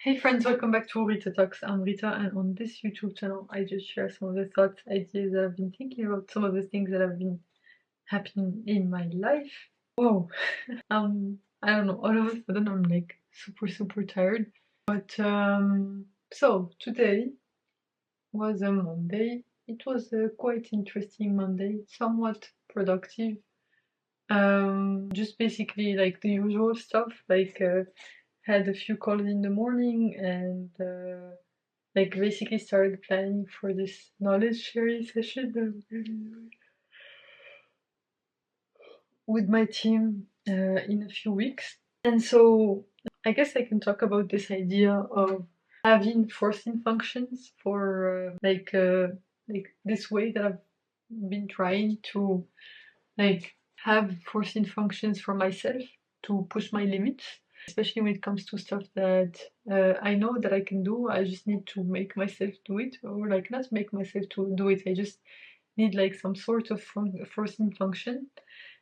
Hey friends, welcome back to Rita Talks. I'm Rita, and on this YouTube channel, I just share some of the thoughts, ideas that I've been thinking about, some of the things that have been happening in my life. Whoa, I don't know, all of a sudden I'm like super tired. But so today was a Monday. It was a quite interesting Monday, somewhat productive. Just basically like the usual stuff, like had a few calls in the morning and like basically started planning for this knowledge sharing session that I'm gonna do with my team in a few weeks. And so I guess I can talk about this idea of having forcing functions for like this way that I've been trying to like have forcing functions for myself to push my limits, especially when it comes to stuff that I know that I can do. I just need to make myself do it, or like not make myself to do it. I just need like some sort of forcing function.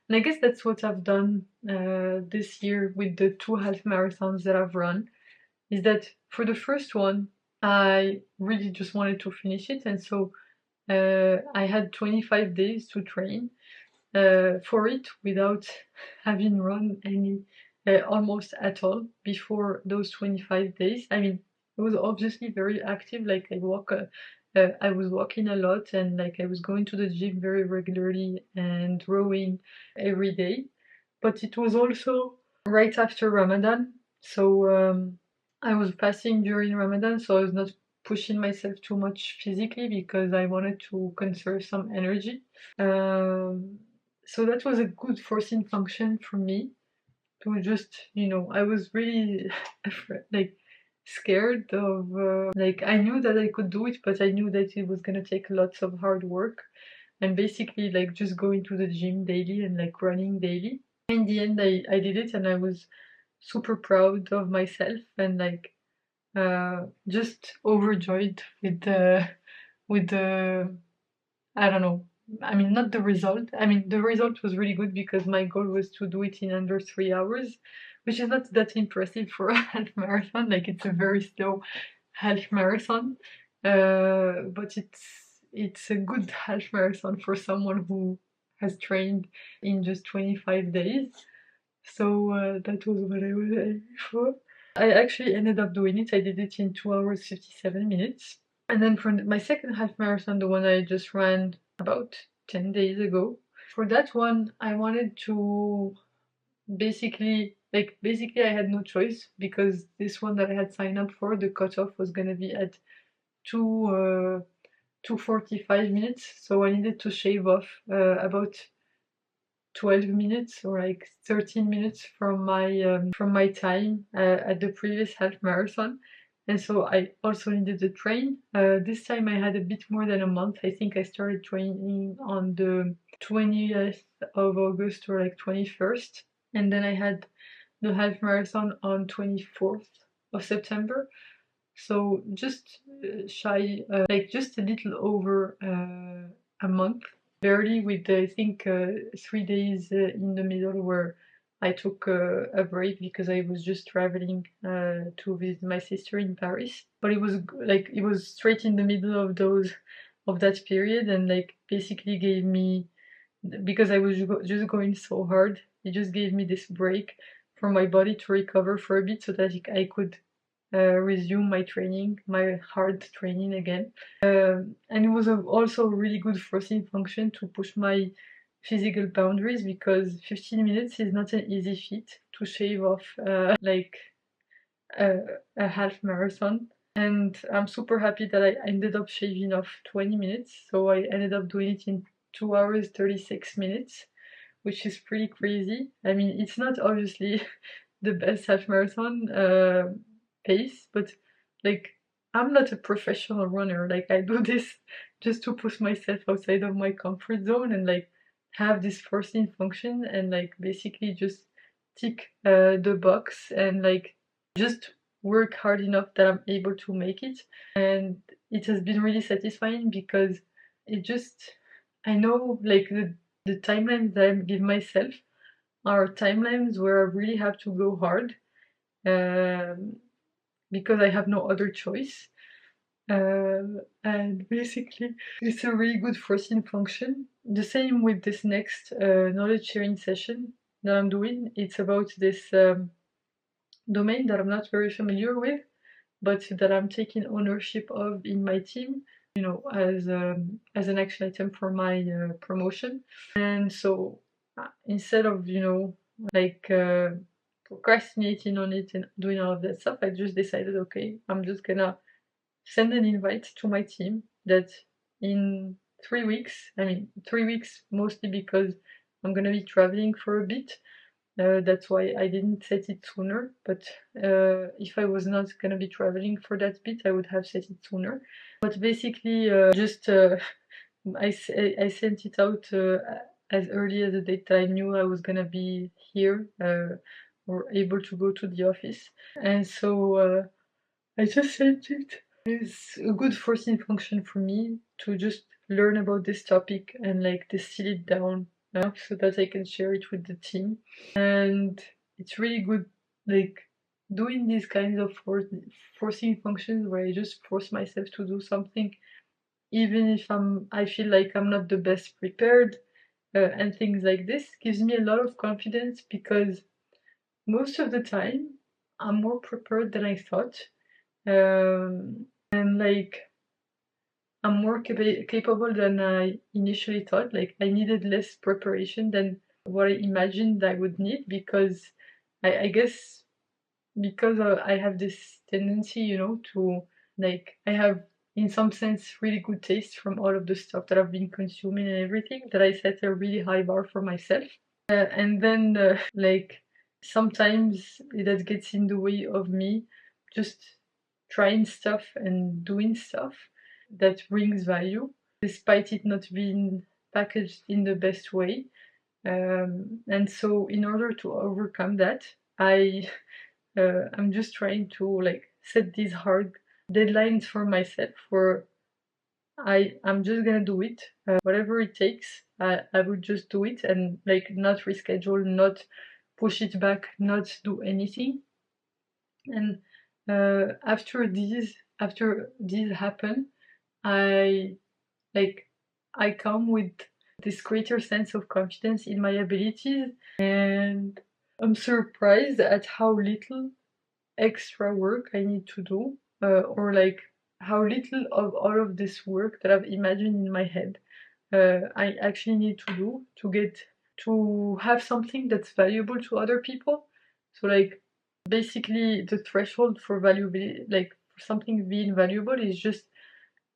And I guess that's what I've done this year with the 2 half marathons that I've run. Is that for the first one, I really just wanted to finish it, and so I had 25 days to train for it without having run any almost at all before those 25 days. I mean, it was obviously very active. Like I was walking a lot, and like I was going to the gym very regularly and rowing every day. But it was also right after Ramadan, so I was fasting during Ramadan, so I was not pushing myself too much physically because I wanted to conserve some energy. Um, so that was a good forcing function for me to just, I was really like scared of, like, I knew that I could do it, but I knew that it was gonna take lots of hard work and basically like just going to the gym daily and like running daily. In the end, I did it and I was super proud of myself and like just overjoyed with the I don't know. I mean, not the result. I mean, the result was really good because my goal was to do it in under 3 hours, which is not that impressive for a half marathon. Like, it's a very slow half marathon, but it's a good half marathon for someone who has trained in just 25 days. So that was what I was aiming for. I actually ended up doing it. I did it in 2 hours 57 minutes. And then for my second half marathon, the one I just ran about 10 days ago, for that one, I wanted to basically I had no choice because this one that I had signed up for, the cutoff was gonna be at 2 2:45 minutes, so I needed to shave off about 12 minutes or like 13 minutes from my time at the previous half marathon. And so I also needed to train. This time I had a bit more than a month. I think I started training on the 20th of August or like 21st. And then I had the half marathon on 24th of September. So just shy, like just a little over a month, barely, with I think 3 days in the middle where I took a break because I was just traveling to visit my sister in Paris. But it was like it was straight in the middle of that period, and like basically gave me, because I was just going so hard, it just gave me this break for my body to recover for a bit so that I could resume my training, my hard training again. And it was also a really good forcing function to push my physical boundaries because 15 minutes is not an easy feat to shave off like a, a half marathon. And I'm super happy that I ended up shaving off 20 minutes. So I ended up doing it in 2 hours 36 minutes, which is pretty crazy. I mean, it's not obviously the best half marathon pace, but like I'm not a professional runner. Like I do this just to push myself outside of my comfort zone and like have this forcing function and like basically just tick the box and like just work hard enough that I'm able to make it. And it has been really satisfying because it just I know like the timelines that I give myself are timelines where I really have to go hard. Um, because I have no other choice. And basically, it's a really good forcing function. The same with this next knowledge sharing session that I'm doing. It's about this domain that I'm not very familiar with, but that I'm taking ownership of in my team, as an action item for my promotion. And so instead of, like procrastinating on it and doing all of that stuff, I just decided, okay, I'm just gonna send an invite to my team that in 3 weeks, I mean 3 weeks mostly because I'm gonna be traveling for a bit. That's why I didn't set it sooner, but if I was not gonna be traveling for that bit, I would have set it sooner. But basically, just I sent it out as early as the date that I knew I was gonna be here or able to go to the office, and so I just sent it. It's a good forcing function for me to just learn about this topic and like distill it down so that I can share it with the team. And it's really good, like doing these kinds of forcing functions where I just force myself to do something, even if I feel like I'm not the best prepared, and things like this gives me a lot of confidence because most of the time I'm more prepared than I thought. And like I'm more capable than I initially thought. Like I needed less preparation than what I imagined I would need because I guess because I have this tendency, to like I have in some sense really good taste from all of the stuff that I've been consuming and everything, that I set a really high bar for myself. And then like sometimes that gets in the way of me just trying stuff and doing stuff that brings value, despite it not being packaged in the best way. And so, in order to overcome that, I'm just trying to like set these hard deadlines for myself. Where I'm just gonna do it, whatever it takes. I would just do it and like not reschedule, not push it back, not do anything. And after these happen, I like I come with this greater sense of confidence in my abilities, and I'm surprised at how little extra work I need to do, or like how little of all of this work that I've imagined in my head I actually need to do to get to have something that's valuable to other people. So like basically the threshold for valuability, like for something being valuable, is just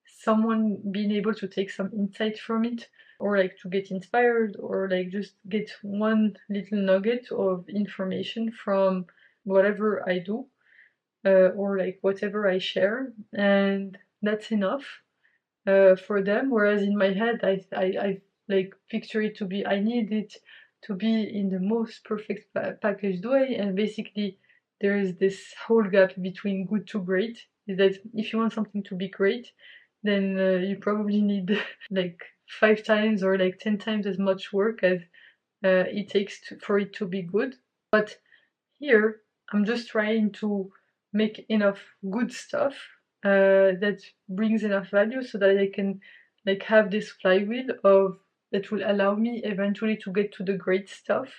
someone being able to take some insight from it, or like to get inspired, or like just get one little nugget of information from whatever I do, or like whatever I share, and that's enough for them. Whereas in my head, I like picture it to be, I need it to be in the most perfect packaged way, and basically there is this whole gap between good to great. Is that if you want something to be great, then you probably need like 5 times or like 10 times as much work as it takes for it to be good. But here, I'm just trying to make enough good stuff that brings enough value so that I can like have this flywheel of that will allow me eventually to get to the great stuff,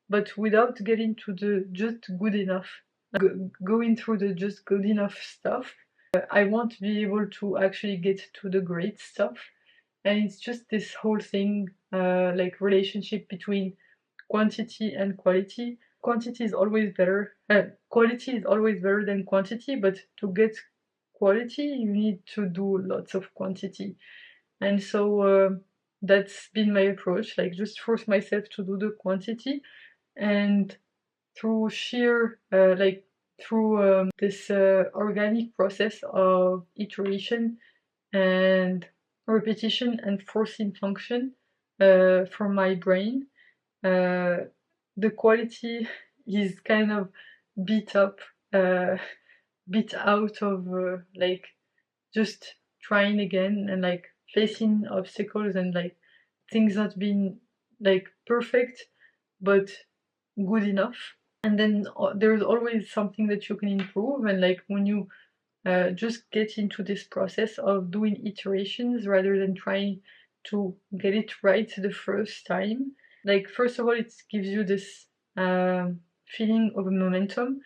but without getting to the just good enough. Going through the just good enough stuff, I won't be able to actually get to the great stuff. And it's just this whole thing, like relationship between quantity and quality. Quantity is always better. Quality is always better than quantity, but to get quality, you need to do lots of quantity. And so that's been my approach, like just force myself to do the quantity, and through sheer, like through this organic process of iteration and repetition and forcing function from my brain, uh, the quality is kind of beat up, uh, beat out of like just trying again and like facing obstacles and like things not being like perfect but good enough. and then there's always something that you can improve. And like when you just get into this process of doing iterations rather than trying to get it right the first time, like first of all it gives you this feeling of momentum.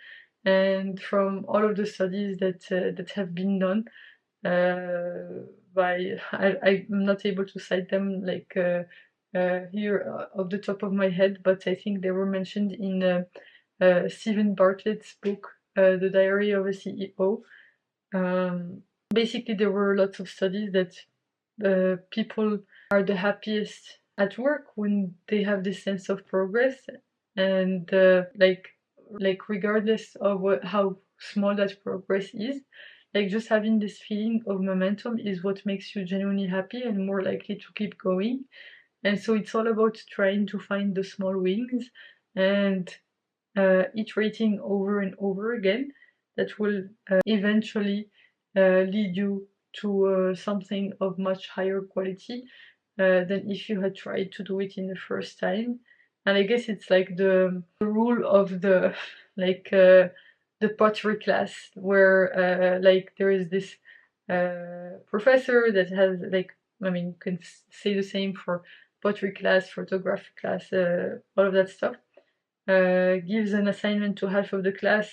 And from all of the studies that have been done by I'm not able to cite them like here off the top of my head, but I think they were mentioned in Stephen Bartlett's book, The Diary of a CEO. Basically, there were lots of studies that people are the happiest at work when they have this sense of progress, and like regardless of how small that progress is, like just having this feeling of momentum is what makes you genuinely happy and more likely to keep going. And so it's all about trying to find the small wins and iterating over and over again that will eventually lead you to something of much higher quality than if you had tried to do it in the first time. And I guess it's like the rule of the like the pottery class where like there is this professor that has like, I mean you can say the same for pottery class, photography class, all of that stuff. Gives an assignment to half of the class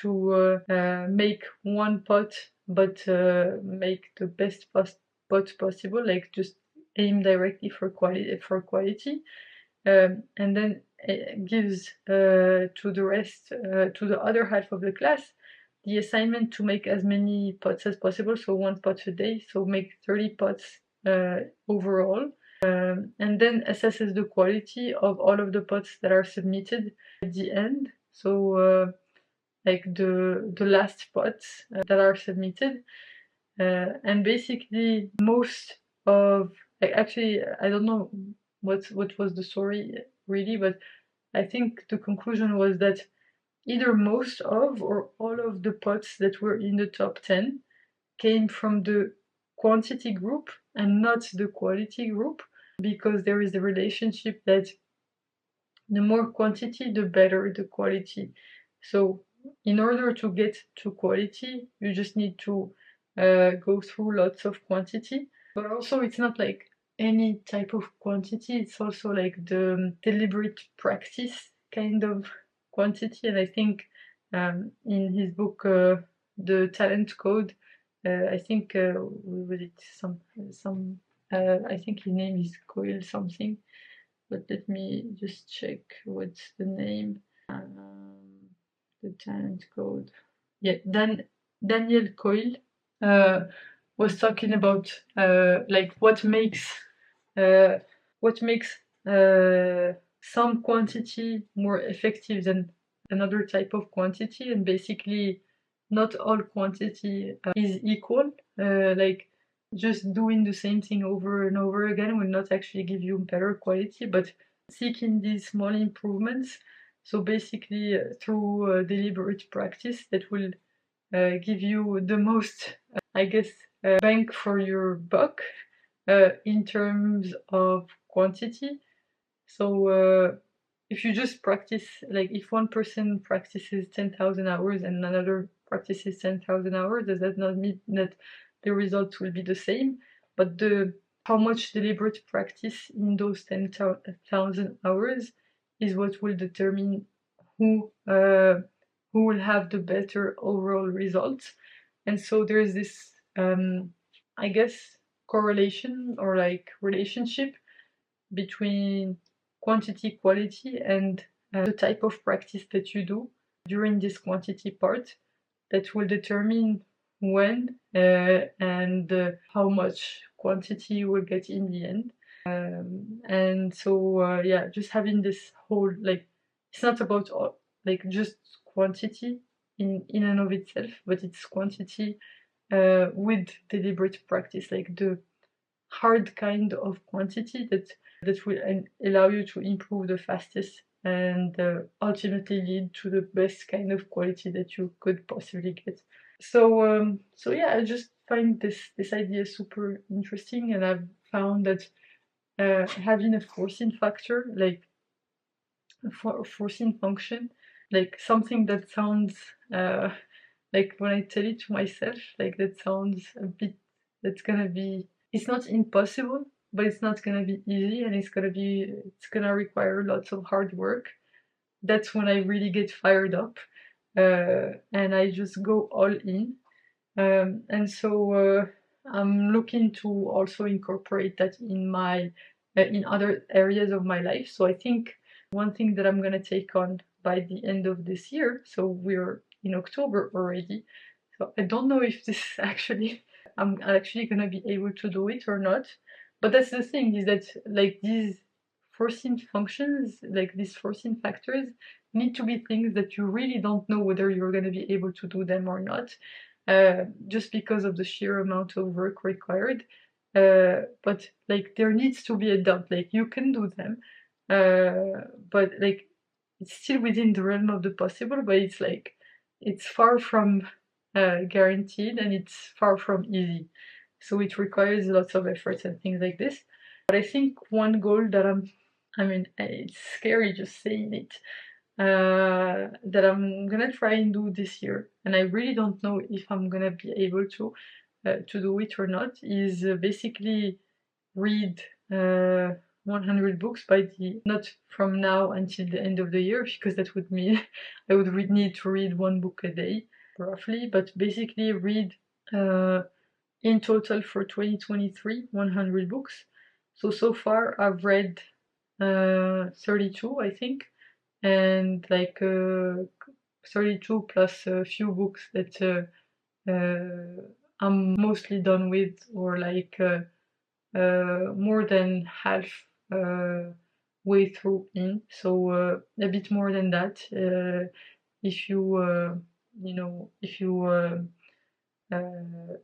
to make one pot, but make the best pot possible, like just aim directly for quality. And then it gives to the rest, to the other half of the class, the assignment to make as many pots as possible, so one pot a day, so make 30 pots overall. And then assesses the quality of all of the pots that are submitted at the end. So like the last pots that are submitted. And basically most of, like actually I don't know what was the story really, but I think the conclusion was that either most of or all of the pots that were in the top 10 came from the quantity group and not the quality group, because there is a relationship that the more quantity, the better the quality. So in order to get to quality, you just need to go through lots of quantity. But also it's not like any type of quantity, it's also like the deliberate practice kind of quantity. And I think in his book, The Talent Code, I think was it some I think his name is Coil something, but let me just check what's the name. The Talent Code. Yeah, Daniel Coyle uh, was talking about like what makes some quantity more effective than another type of quantity, and basically not all quantity is equal. Like just doing the same thing over and over again will not actually give you better quality, but seeking these small improvements, so basically through deliberate practice, that will give you the most, I guess, bang for your buck in terms of quantity. So if you just practice, like if one person practices 10,000 hours and another practices 10,000 hours, does that not mean that the results will be the same? But how much deliberate practice in those 10,000 hours is what will determine who will have the better overall results. And so there's this, I guess, correlation or like relationship between quantity, quality, and the type of practice that you do during this quantity part that will determine when and how much quantity you will get in the end. And so yeah, just having this whole, like, it's not about like just quantity in and of itself, but it's quantity with deliberate practice, like the hard kind of quantity that will allow you to improve the fastest and ultimately lead to the best kind of quality that you could possibly get. So yeah, I just find this idea super interesting, and I've found that having a forcing factor, like a forcing function, like something that sounds like when I tell it to myself, like that sounds a bit, that's gonna be, it's not impossible, but it's not gonna be easy, and it's gonna require lots of hard work. That's when I really get fired up, and I just go all in. And so I'm looking to also incorporate that in my in other areas of my life. So I think one thing that I'm gonna take on by the end of this year, so we're in October already, so I don't know if this actually I'm actually gonna be able to do it or not. But that's the thing, is that like these forcing functions, like these forcing factors, need to be things that you really don't know whether you're gonna be able to do them or not, just because of the sheer amount of work required. But like there needs to be a doubt, like you can do them, but like it's still within the realm of the possible, but it's like it's far from guaranteed, and it's far from easy. So it requires lots of efforts and things like this. But I think one goal that I mean, it's scary just saying it, that I'm gonna try and do this year, and I really don't know if I'm gonna be able to do it or not, is basically read 100 books by the, not from now until the end of the year, because that would mean I would need to read one book a day, roughly, but basically read in total for 2023 100 books. So far I've read 32, I think, and like 32 plus a few books that I'm mostly done with, or like more than half way through in, so a bit more than that, if you if you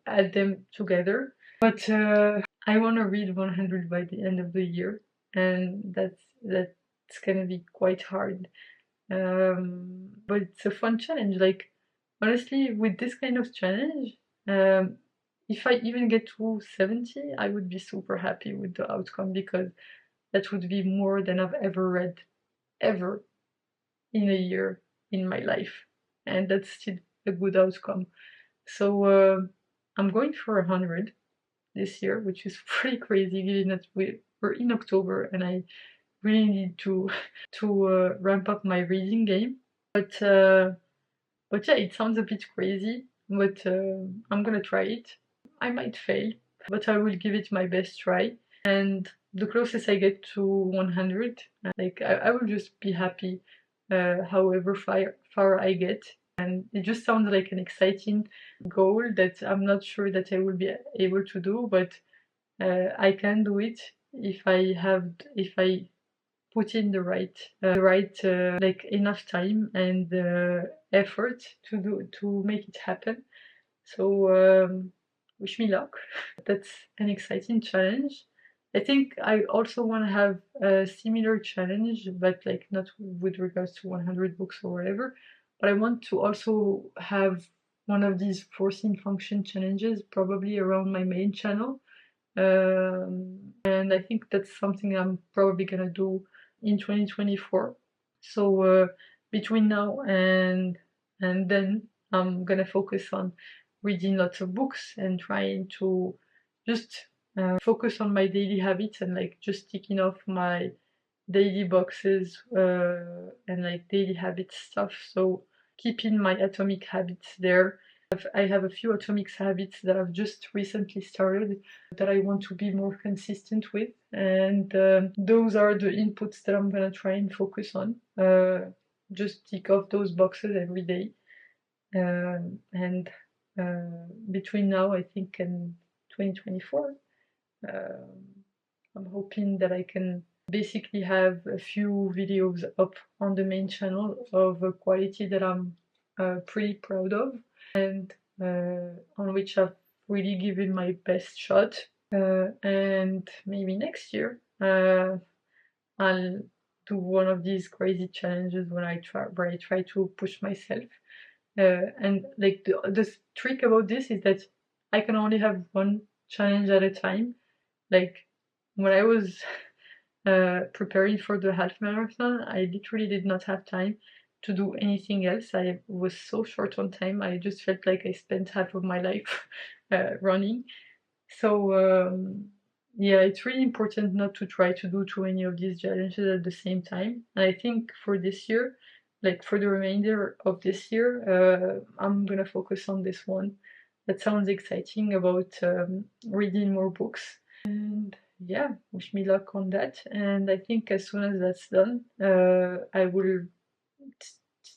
add them together. But I want to read 100 by the end of the year, and that's gonna be quite hard. But it's a fun challenge. Like honestly, with this kind of challenge, if I even get to 70, I would be super happy with the outcome, because that would be more than I've ever read ever in a year in my life, and that's still a good outcome. So I'm going for 100 this year, which is pretty crazy given that we're in October, and I really need to ramp up my reading game. But yeah, it sounds a bit crazy, but I'm gonna try it. I might fail, but I will give it my best try. And the closest I get to 100, like I will just be happy, however far I get. And it just sounds like an exciting goal that I'm not sure that I will be able to do, but I can do it if I put in the right like enough time and effort to make it happen. So wish me luck. That's an exciting challenge. I think I also want to have a similar challenge, but like not with regards to 100 books or whatever, but I want to also have one of these forcing function challenges, probably around my main channel. And I think that's something I'm probably gonna do in 2024. So between now and then, I'm gonna focus on reading lots of books and trying to just focus on my daily habits, and like just ticking off my daily boxes and like daily habit stuff. So keeping my atomic habits there. I have a few atomic habits that I've just recently started that I want to be more consistent with, and those are the inputs that I'm gonna try and focus on. Just tick off those boxes every day, and between now, I think, and 2024, I'm hoping that I can basically have a few videos up on the main channel of a quality that I'm pretty proud of, and on which I've really given my best shot. And maybe next year I'll do one of these crazy challenges where I try to push myself. And like the trick about this is that I can only have one challenge at a time. Like when I was preparing for the half marathon, I literally did not have time to do anything else. I was so short on time. I just felt like I spent half of my life running. So yeah, it's really important not to try to do too many of these challenges at the same time. And I think for this year, like for the remainder of this year, I'm gonna focus on this one. That sounds exciting, about reading more books. And yeah, wish me luck on that. And I think as soon as that's done, I will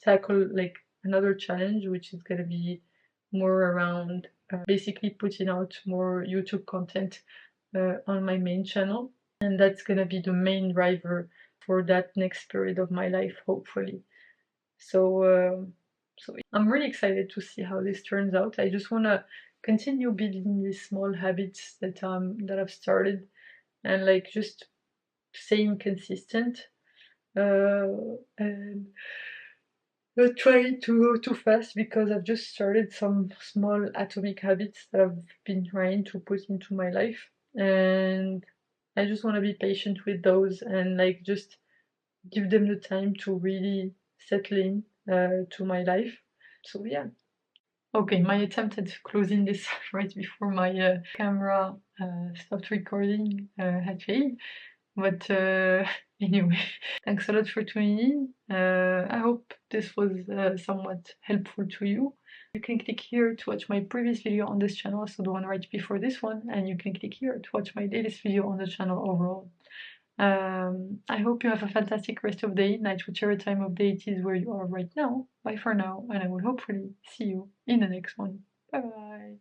tackle like another challenge, which is gonna be more around basically putting out more YouTube content on my main channel. And that's gonna be the main driver for that next period of my life, hopefully. So I'm really excited to see how this turns out. I just wanna continue building these small habits that I've started, and like just staying consistent, and not trying to go too fast, because I've just started some small atomic habits that I've been trying to put into my life, and I just want to be patient with those and like just give them the time to really settle in to my life. So yeah. Okay, my attempt at closing this right before my camera stopped recording had failed. But anyway, thanks a lot for tuning in. I hope this was somewhat helpful to you. You can click here to watch my previous video on this channel, so the one right before this one, and you can click here to watch my latest video on the channel overall. I hope you have a fantastic rest of day, night, whichever time of day it is where you are right now. Bye for now, and I will hopefully see you in the next one. Bye bye!